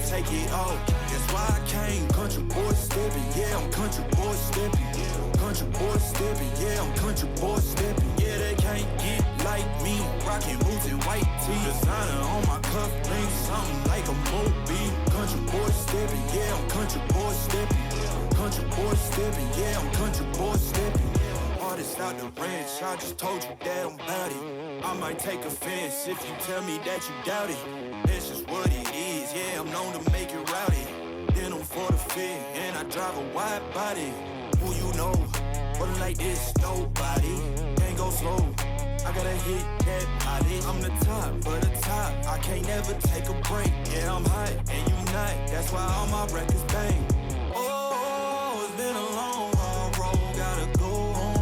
take it off. That's why I came country boy stepping. Yeah, I'm country boy stepping. Country boy stepping. Yeah, I'm country boy stepping. Yeah, they can't get like me. Rockin' boots and white tee. Designer on my cuff link, something like a movie. Country boy stepping. Yeah, I'm country boy stepping. Country boy stepping. Yeah, I'm country boy stepping. Artist out the ranch, I just told you that I'm bout it. I might take offense if you tell me that you doubt it. That's just what it is, yeah, I'm known to make it rowdy. Then I'm for the fit, and I drive a wide body. Who you know, but like this, nobody. Can't go slow, I gotta hit that body. I'm the top, but the top, I can't never take a break. Yeah, I'm hot, and you not, that's why all my records bang. Oh, it's been a long, hard road, gotta go home.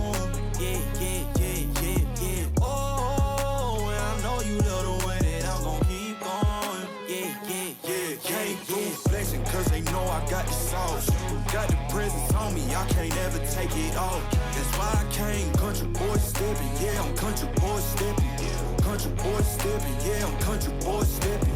Yeah, yeah, yeah, yeah, yeah. Oh, and I know you love the way that I'm gon' keep going. Yeah, yeah, yeah, can't do flexing cause they know I got the sauce. Got the presence on me, I can't ever take it off. That's why I came country boy stepping. Yeah, I'm country boy stepping. Country boy stepping, yeah, I'm country boy stepping.